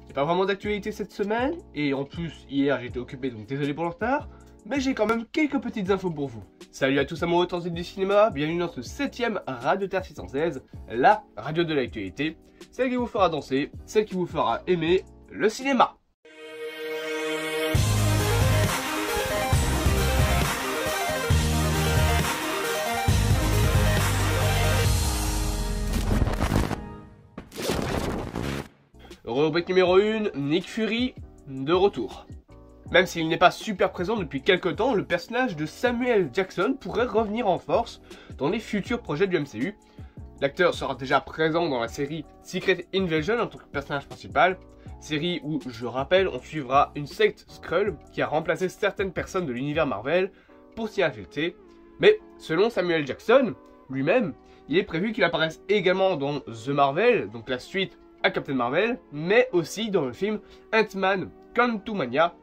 J'ai pas vraiment d'actualité cette semaine, et en plus, hier j'étais occupé donc désolé pour le retard, mais j'ai quand même quelques petites infos pour vous. Salut à tous amoureux authentiques du cinéma, bienvenue dans ce 7ème Radio Terre 616, la radio de l'actualité, celle qui vous fera danser, celle qui vous fera aimer le cinéma. Rubrique numéro 1, Nick Fury, de retour. Même s'il n'est pas super présent depuis quelques temps, le personnage de Samuel Jackson pourrait revenir en force dans les futurs projets du MCU. L'acteur sera déjà présent dans la série Secret Invasion en tant que personnage principal, série où, je rappelle, on suivra une secte Skrull qui a remplacé certaines personnes de l'univers Marvel pour s'y infiltrer. Mais selon Samuel Jackson lui-même, il est prévu qu'il apparaisse également dans The Marvel, donc la suite à Captain Marvel, mais aussi dans le film Ant-Man Quantumania,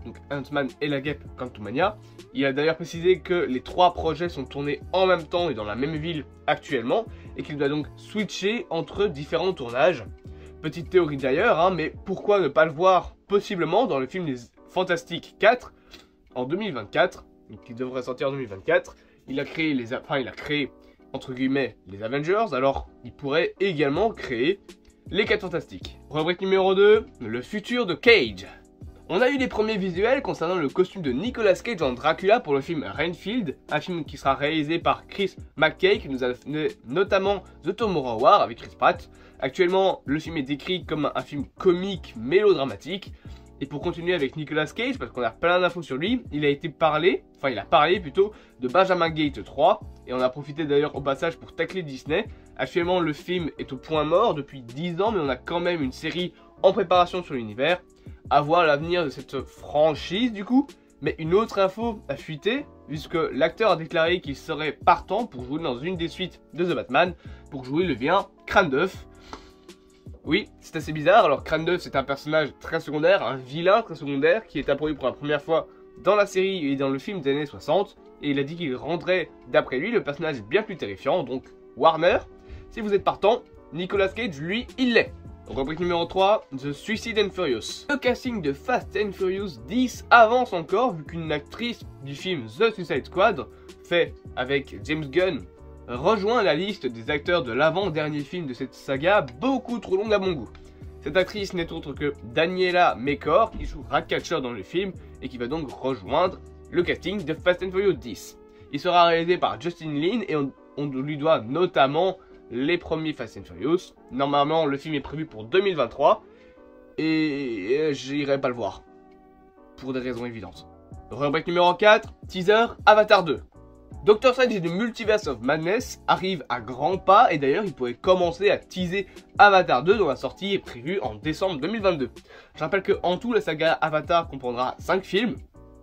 donc Ant-Man et la guêpe Quantumania. Il a d'ailleurs précisé que les 3 projets sont tournés en même temps et dans la même ville actuellement, et qu'il doit donc switcher entre différents tournages. Petite théorie d'ailleurs, mais pourquoi ne pas le voir possiblement dans le film des Fantastiques 4 en 2024, donc qui devrait sortir en 2024. Il a créé entre guillemets les Avengers, alors il pourrait également créer les 4 Fantastiques. Rubrique numéro 2, le futur de Cage. On a eu les premiers visuels concernant le costume de Nicolas Cage en Dracula pour le film Renfield, un film qui sera réalisé par Chris McKay, qui nous a donné notamment The Tomorrow War avec Chris Pratt. Actuellement, le film est décrit comme un film comique mélodramatique. Et pour continuer avec Nicolas Cage, parce qu'on a plein d'infos sur lui, il a parlé plutôt de Benjamin Gate 3, et on a profité d'ailleurs au passage pour tacler Disney. Actuellement, le film est au point mort depuis 10 ans, mais on a quand même une série en préparation sur l'univers. À voir l'avenir de cette franchise du coup. Mais une autre info a fuité, puisque l'acteur a déclaré qu'il serait partant pour jouer dans une des suites de The Batman, pour jouer le vilain Crâne d'œuf. Oui, c'est assez bizarre. Alors Crâne d'œuf, c'est un personnage très secondaire, un vilain très secondaire, qui est apparu pour la première fois dans la série et dans le film des années 60. Et il a dit qu'il rendrait, d'après lui, le personnage bien plus terrifiant. Donc Warner, si vous êtes partant, Nicolas Cage, lui, il l'est. Rubrique numéro 3, The Suicide and Furious. Le casting de Fast and Furious 10 avance encore, vu qu'une actrice du film The Suicide Squad, fait avec James Gunn, rejoint la liste des acteurs de l'avant-dernier film de cette saga, beaucoup trop longue à mon goût. Cette actrice n'est autre que Daniela Mekor, qui joue Ratcatcher dans le film, et qui va donc rejoindre le casting de Fast and Furious 10. Il sera réalisé par Justin Lin, et on lui doit notamment les premiers Fast and Furious. Normalement, le film est prévu pour 2023, et j'irai pas le voir, pour des raisons évidentes. Rubrique numéro 4, teaser Avatar 2. Doctor Strange et the Multiverse of Madness arrive à grands pas, et d'ailleurs il pourrait commencer à teaser Avatar 2 dont la sortie est prévue en décembre 2022. Je rappelle que en tout la saga Avatar comprendra 5 films,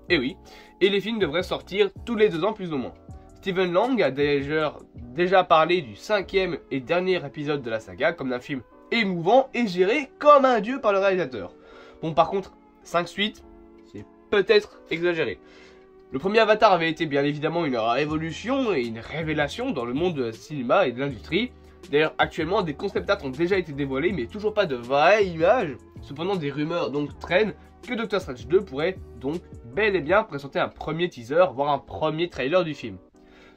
et oui, et les films devraient sortir tous les 2 ans plus ou moins. Steven Lang a déjà parlé du 5e et dernier épisode de la saga comme d'un film émouvant et géré comme un dieu par le réalisateur. Bon, par contre, 5 suites, c'est peut-être exagéré. Le premier Avatar avait été bien évidemment une révolution et une révélation dans le monde du cinéma et de l'industrie. D'ailleurs, actuellement, des concept art ont déjà été dévoilés, mais toujours pas de vraies images. Cependant, des rumeurs donc traînent que Doctor Strange 2 pourrait donc bel et bien présenter un premier teaser, voire un premier trailer du film.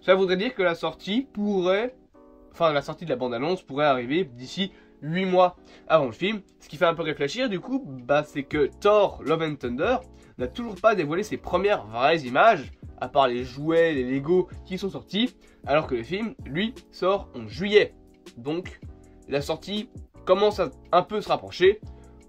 Cela voudrait dire que la sortie de la bande-annonce pourrait arriver d'ici 8 mois avant le film. Ce qui fait un peu réfléchir du coup, c'est que Thor Love and Thunder n'a toujours pas dévoilé ses premières vraies images, à part les jouets, les Lego qui sont sortis, alors que le film, lui, sort en juillet. Donc, la sortie commence à un peu se rapprocher.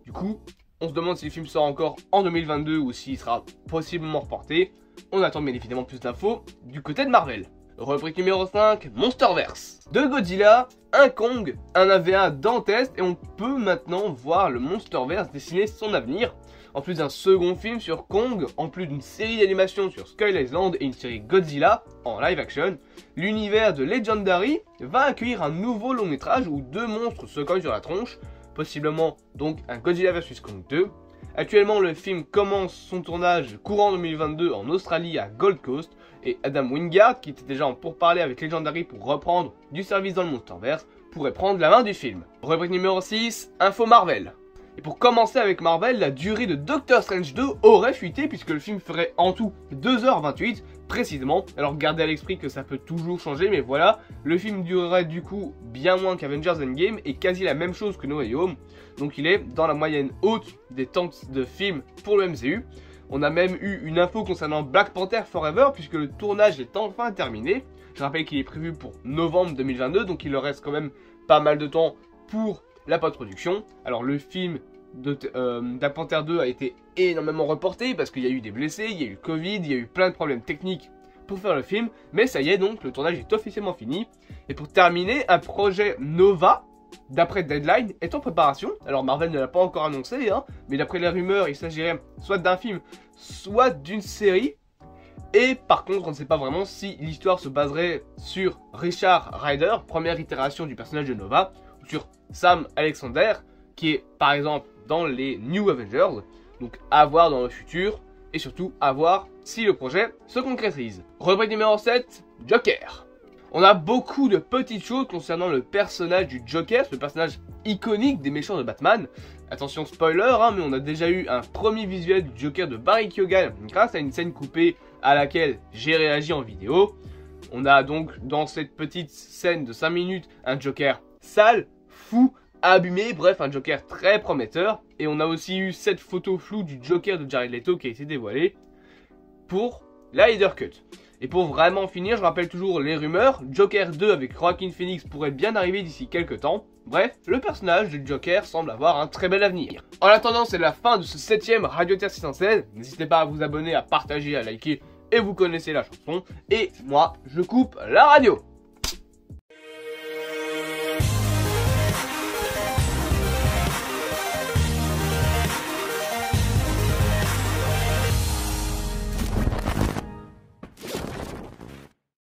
Du coup, on se demande si le film sort encore en 2022 ou s'il sera possiblement reporté. On attend bien évidemment plus d'infos du côté de Marvel. Rubrique numéro 5, Monsterverse. De Godzilla, un Kong, un AV1 dantesque, et on peut maintenant voir le Monsterverse dessiner son avenir. En plus d'un second film sur Kong, en plus d'une série d'animation sur Skull Island et une série Godzilla en live action, l'univers de Legendary va accueillir un nouveau long métrage où 2 monstres se cognent sur la tronche, possiblement donc un Godzilla vs Kong 2. Actuellement, le film commence son tournage courant 2022 en Australie à Gold Coast, et Adam Wingard, qui était déjà en pourparlers avec Legendary pour reprendre du service dans le Monsterverse, pourrait prendre la main du film. Rubrique numéro 6, Info Marvel. Et pour commencer avec Marvel, la durée de Doctor Strange 2 aurait fuité puisque le film ferait en tout 2h28 précisément. Alors gardez à l'esprit que ça peut toujours changer, mais voilà, le film durerait du coup bien moins qu'Avengers Endgame et quasi la même chose que No Way Home. Donc il est dans la moyenne haute des temps de films pour le MCU. On a même eu une info concernant Black Panther Forever puisque le tournage est enfin terminé. Je rappelle qu'il est prévu pour novembre 2022, donc il leur reste quand même pas mal de temps pour la post-production. Alors le film de Black Panther 2 a été énormément reporté parce qu'il y a eu des blessés, il y a eu le Covid, il y a eu plein de problèmes techniques pour faire le film. Mais ça y est donc, le tournage est officiellement fini. Et pour terminer, un projet Nova, d'après Deadline, est en préparation. Alors Marvel ne l'a pas encore annoncé, hein, mais d'après les rumeurs, il s'agirait soit d'un film, soit d'une série. Et par contre, on ne sait pas vraiment si l'histoire se baserait sur Richard Rider, première itération du personnage de Nova, ou sur Sam Alexander, qui est par exemple dans les New Avengers. Donc à voir dans le futur, et surtout à voir si le projet se concrétise. Rubrique numéro 7, Joker. On a beaucoup de petites choses concernant le personnage du Joker, ce personnage iconique des méchants de Batman. Attention spoiler, hein, mais on a déjà eu un premier visuel du Joker de Barry Keoghan grâce à une scène coupée à laquelle j'ai réagi en vidéo. On a donc dans cette petite scène de 5 minutes un Joker sale, fou, abîmé, bref un Joker très prometteur. Et on a aussi eu cette photo floue du Joker de Jared Leto qui a été dévoilée pour la Snyder Cut. Et pour vraiment finir, je rappelle toujours les rumeurs, Joker 2 avec Joaquin Phoenix pourrait bien arriver d'ici quelques temps. Bref, le personnage du Joker semble avoir un très bel avenir. En attendant, c'est la fin de ce 7ème Radio Terre 616. N'hésitez pas à vous abonner, à partager, à liker, et vous connaissez la chanson. Et moi, je coupe la radio.